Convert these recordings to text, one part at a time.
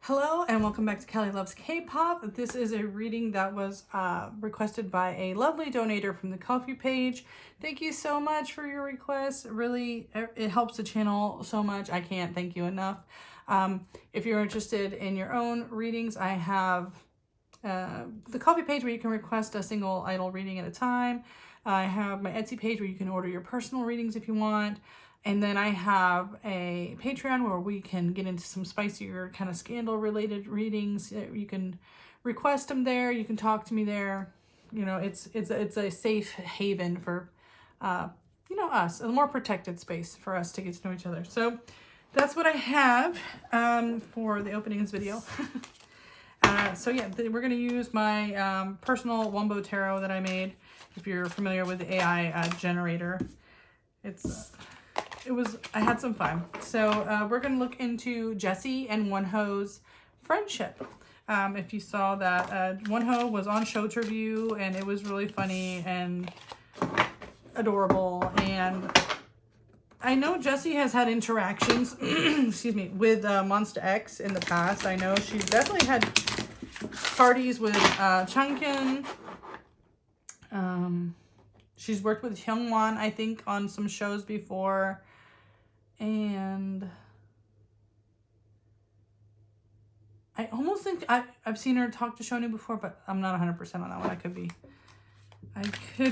Hello and welcome back to Kelly Loves K-Pop. This is a reading that was requested by a lovely donator from the Ko-fi page. Thank you so much for your request. Really, it helps the channel so much. I can't thank you enough. If you're interested in your own readings, I have the Ko-fi page where you can request a single idol reading at a time. I have my Etsy page where you can order your personal readings if you want. And then I have a Patreon where we can get into some spicier kind of scandal related readings. You can request them there. You can talk to me there. You know, it's a safe haven for, us, a more protected space for us to get to know each other. So that's what I have for the opening of this video. We're going to use my personal Wonho tarot that I made. If you're familiar with the AI generator, I had some fun. So we're going to look into Jessi and Wonho's friendship. If you saw that, Wonho was on Show Review and it was really funny and adorable. And I know Jessi has had interactions, excuse me, with Monsta X in the past. I know she's definitely had parties with Chungkin. She's worked with Hyungwon, I think, on some shows before. And I almost think I've seen her talk to Shonu before, but I'm not 100% on that one. I could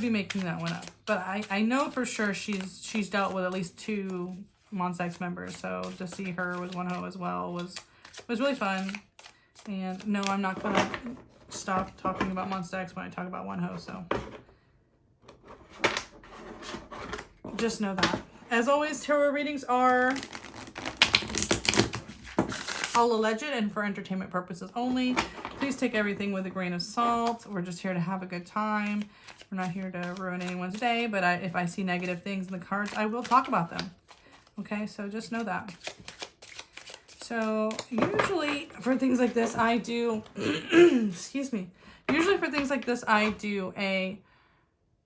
be making that one up. But I know for sure she's dealt with at least 2 Monsta X members. So to see her with Wonho as well was really fun. And no, I'm not going to stop talking about Monsta X when I talk about Wonho. So just know that. As always, tarot readings are all alleged and for entertainment purposes only. Please take everything with a grain of salt. We're just here to have a good time. We're not here to ruin anyone's day, but if I see negative things in the cards, I will talk about them. Okay, so just know that. So usually for things like this, I do, excuse me. Usually for things like this, I do a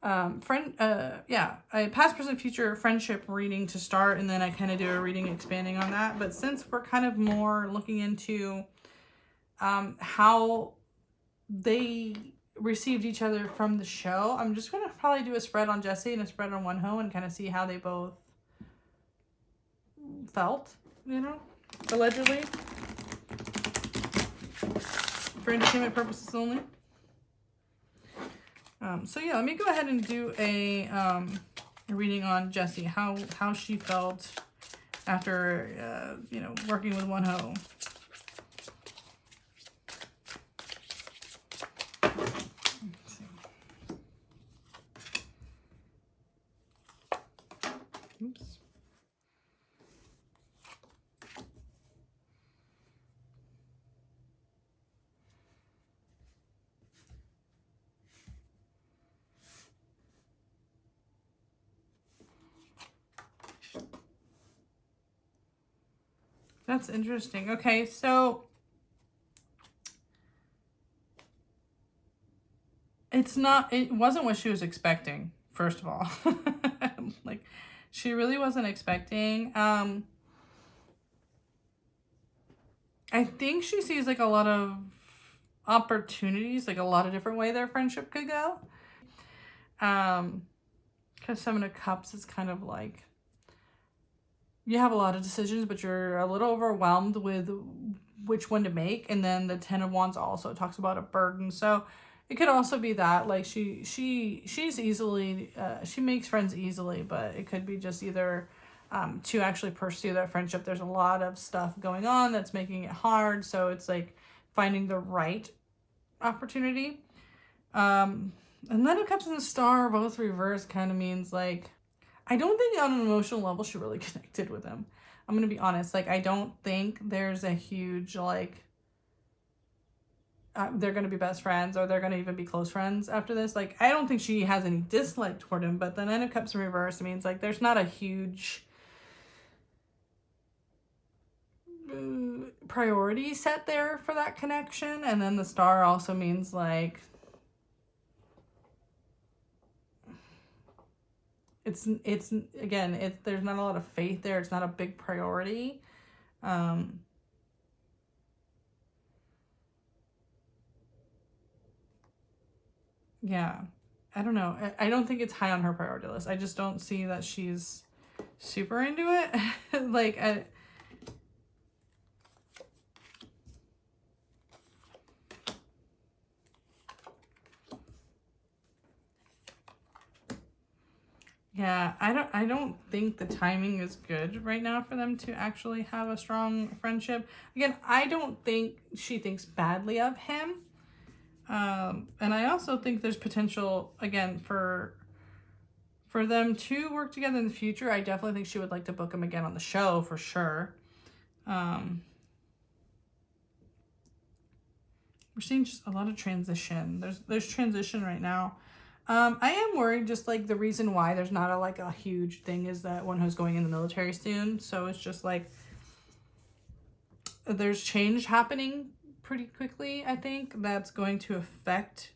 a past, present, future friendship reading to start, and then I kind of do a reading expanding on that. But since we're kind of more looking into how they received each other from the show, I'm just going to probably do a spread on Jessi and a spread on Wonho and kind of see how they both felt, allegedly, for entertainment purposes only. Let me go ahead and do a reading on Jessi, how she felt after, working with Wonho. Let's see. Oops. That's interesting. Okay, so it wasn't what she was expecting, first of all. Like, she really wasn't expecting. I think she sees like a lot of opportunities, like a lot of different ways their friendship could go. Because Seven of Cups is kind of like, you have a lot of decisions, but you're a little overwhelmed with which one to make. And then the Ten of Wands also talks about a burden. So it could also be that, like, she's easily, she makes friends easily, but it could be just either to actually pursue that friendship. There's a lot of stuff going on that's making it hard. So it's like finding the right opportunity. And then it comes in the Star, both reversed, kind of means like, I don't think on an emotional level she really connected with him. I'm going to be honest. Like, I don't think there's a huge, like, they're going to be best friends or they're going to even be close friends after this. Like, I don't think she has any dislike toward him, but the Nine of Cups in reverse means, like, there's not a huge priority set there for that connection. And then the Star also means, like, it's again, there's not a lot of faith there. It's not a big priority. yeah, I don't know. I don't think it's high on her priority list. I just don't see that she's super into it. Like, yeah, I don't think the timing is good right now for them to actually have a strong friendship. Again, I don't think she thinks badly of him. And I also think there's potential, again, for them to work together in the future. I definitely think she would like to book him again on the show for sure. We're seeing just a lot of transition. There's transition right now. I am worried, just like the reason why there's not a huge thing is that Wonho's going in the military soon. So it's just like there's change happening pretty quickly, I think, that's going to affect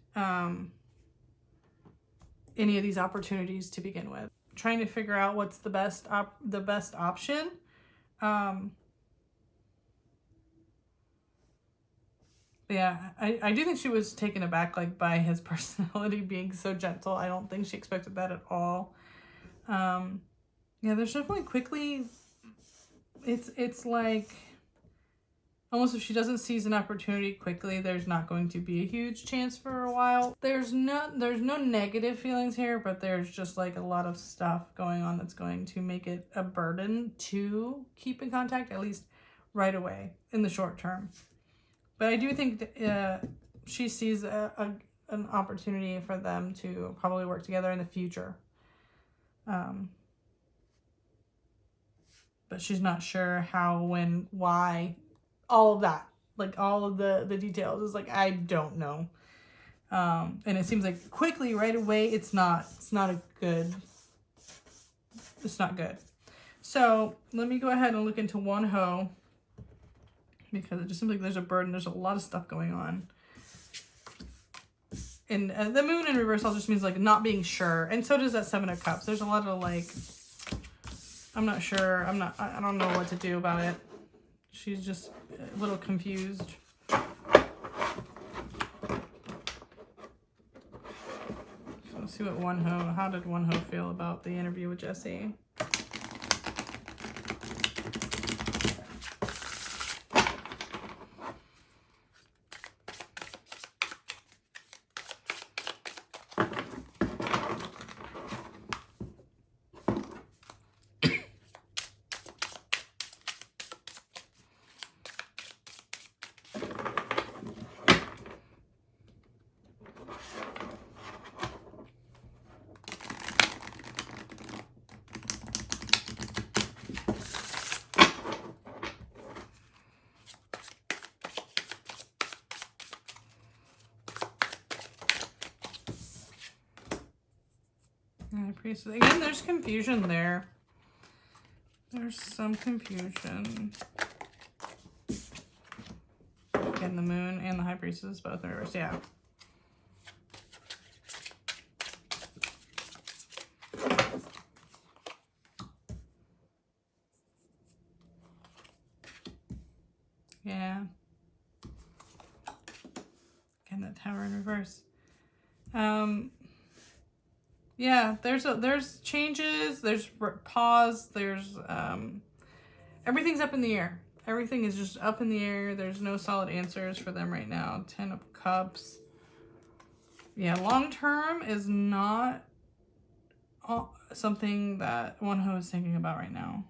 any of these opportunities to begin with. Trying to figure out what's the best option. Yeah, I do think she was taken aback like by his personality being so gentle. I don't think she expected that at all. Yeah, there's definitely quickly, it's like almost if she doesn't seize an opportunity quickly, there's not going to be a huge chance for a while. There's no negative feelings here, but there's just like a lot of stuff going on that's going to make it a burden to keep in contact, at least right away in the short term. But I do think she sees an opportunity for them to probably work together in the future. But she's not sure how, when, why, all of that. Like all of the details is like, I don't know. And it seems like quickly, right away, it's not good. So let me go ahead and look into Wonho, because it just seems like there's a burden. There's a lot of stuff going on. And the moon in reverse all just means like not being sure. And so does that Seven of Cups. There's a lot of like, I'm not sure. I don't know what to do about it. She's just a little confused. So let's see what how did Wonho feel about the interview with Jessi? Again, there's confusion there. There's some confusion. Again, the moon and the high priestess both in reverse. Yeah. Yeah. Again, that tower in reverse. Yeah, there's changes, there's pause, there's everything's up in the air. Everything is just up in the air. There's no solid answers for them right now. 10 of Cups. Yeah, long term is not something that Wonho is thinking about right now.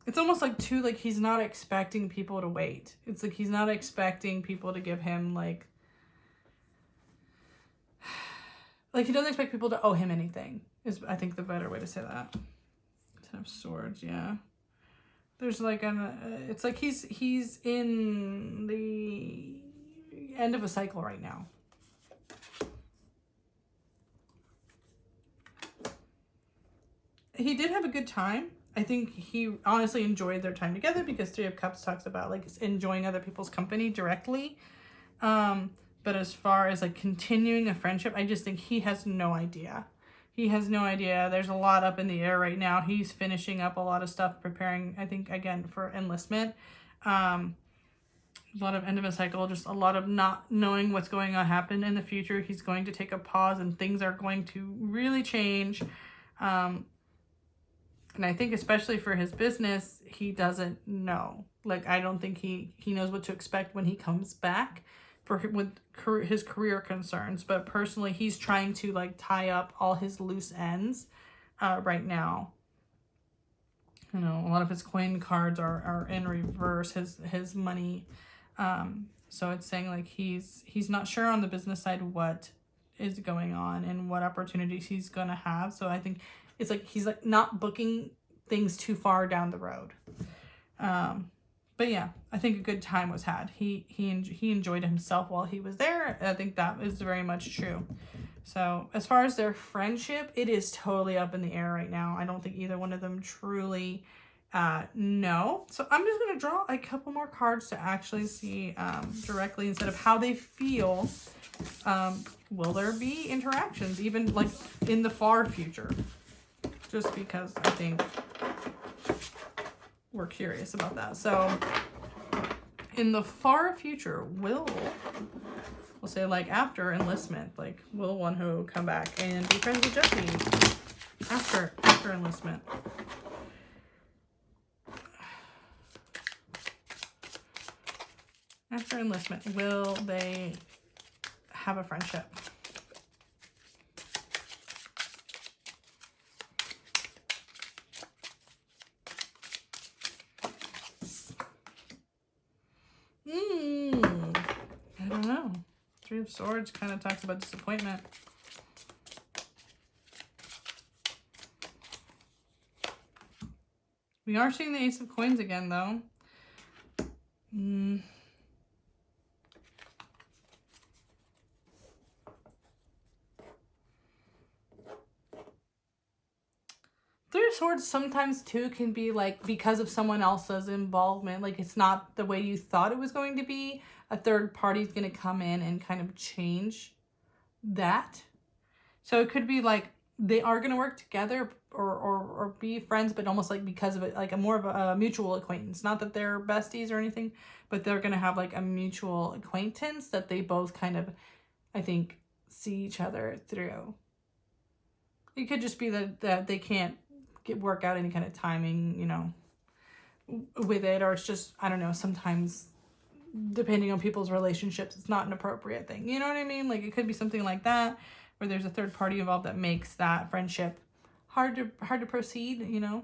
It's almost like too, like he's not expecting people to wait. It's like he's not expecting people to give him like he doesn't expect people to owe him anything is I think the better way to say that. 10 of Swords, yeah. There's like it's like he's in the end of a cycle right now. He did have a good time. I think he honestly enjoyed their time together because 3 of Cups talks about like enjoying other people's company directly. But as far as like continuing a friendship, I just think he has no idea. He has no idea. There's a lot up in the air right now. He's finishing up a lot of stuff, preparing, I think, again, for enlistment. a lot of end of a cycle, just a lot of not knowing what's going to happen in the future. He's going to take a pause and things are going to really change. And I think especially for his business, he doesn't know. Like, I don't think he knows what to expect when he comes back with his career concerns. But personally, he's trying to like tie up all his loose ends right now. You know, a lot of his coin cards are in reverse, his money. So it's saying like he's not sure on the business side what is going on and what opportunities he's gonna have. So I think it's like he's like not booking things too far down the road. But yeah, I think a good time was had. He enjoyed himself while he was there. I think that is very much true. So as far as their friendship, it is totally up in the air right now. I don't think either one of them truly know. So I'm just going to draw a couple more cards to actually see directly instead of how they feel. Will there be interactions even like in the far future? Just because I think we're curious about that. So in the far future, we'll say like after enlistment, like will Wonho come back and be friends with Jessi after enlistment? After enlistment, will they have a friendship? I don't know. Three of Swords kind of talks about disappointment. We are seeing the Ace of Coins again, though. Three of Swords sometimes, too, can be, like, because of someone else's involvement. Like, it's not the way you thought it was going to be. A third party is going to come in and kind of change that. So it could be, like, they are going to work together or be friends, but almost, like, because of it, like, a more of a mutual acquaintance. Not that they're besties or anything, but they're going to have, like, a mutual acquaintance that they both kind of, I think, see each other through. It could just be that they can't work out any kind of timing, you know, with it, or it's just, I don't know, sometimes depending on people's relationships, it's not an appropriate thing. You know what I mean? Like, it could be something like that, where there's a third party involved that makes that friendship hard to proceed, you know?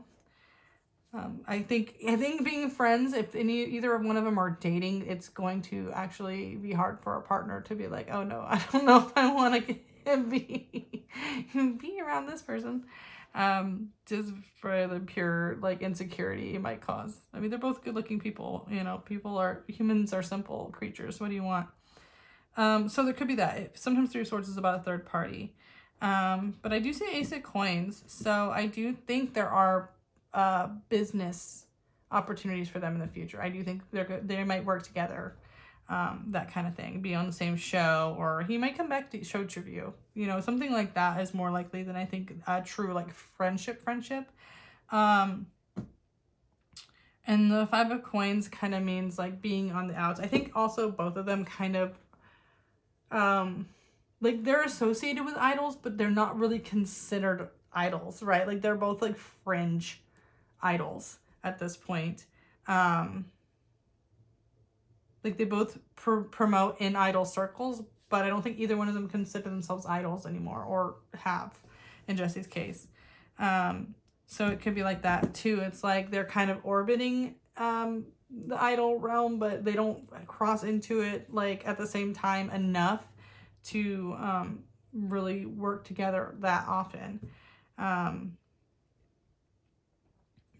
I think being friends, if either one of them are dating, it's going to actually be hard for a partner to be like, oh no, I don't know if I want to be around this person. Just for the pure like insecurity it might cause. I mean, they're both good looking people, you know, humans are simple creatures. What do you want? So there could be that. Sometimes Three of Swords is about a third party. But I do see Ace of Coins. So I do think there are business opportunities for them in the future. I do think they might work together. That kind of thing, be on the same show, or he might come back to show tribute, you know, something like that is more likely than I think a true like friendship. And the Five of Coins kind of means like being on the outs. I think also both of them kind of like they're associated with idols, but they're not really considered idols, right? Like they're both like fringe idols at this point. Like they both promote in idol circles, but I don't think either one of them consider themselves idols anymore, or have in Jessi's case. So it could be like that too. It's like they're kind of orbiting the idol realm, but they don't cross into it like at the same time enough to really work together that often.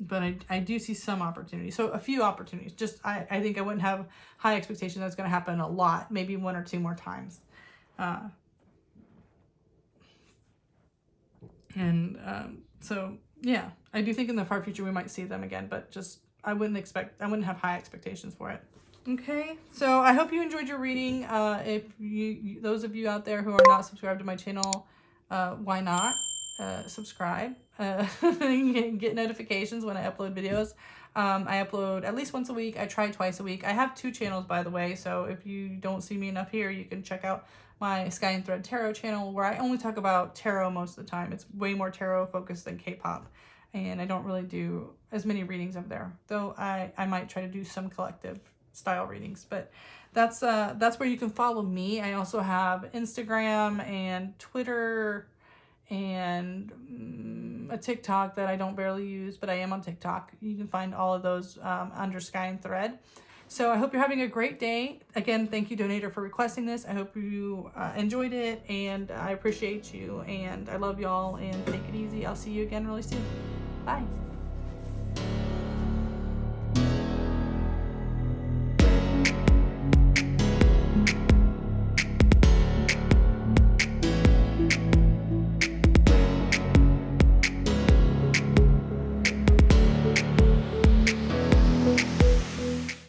But I do see some opportunities. So a few opportunities. Just I think I wouldn't have high expectations that's going to happen a lot. Maybe one or two more times. So yeah, I do think in the far future we might see them again. But just I wouldn't have high expectations for it. Okay, so I hope you enjoyed your reading. If those of you out there who are not subscribed to my channel, why not? subscribe, get notifications when I upload videos. I upload at least once a week. I try twice a week. I have 2 channels, by the way, so if you don't see me enough here, you can check out my Sky and Thread Tarot channel, where I only talk about tarot most of the time. It's way more tarot focused than K-pop, and I don't really do as many readings over there, though I might try to do some collective style readings. But that's where you can follow me. I also have Instagram and Twitter and a TikTok that I don't barely use, but I am on TikTok. You can find all of those under Sky and Thread. So I hope you're having a great day. Again, thank you, donator, for requesting this. I hope you enjoyed it, and I appreciate you, and I love y'all, and take it easy. I'll see you again really soon. Bye.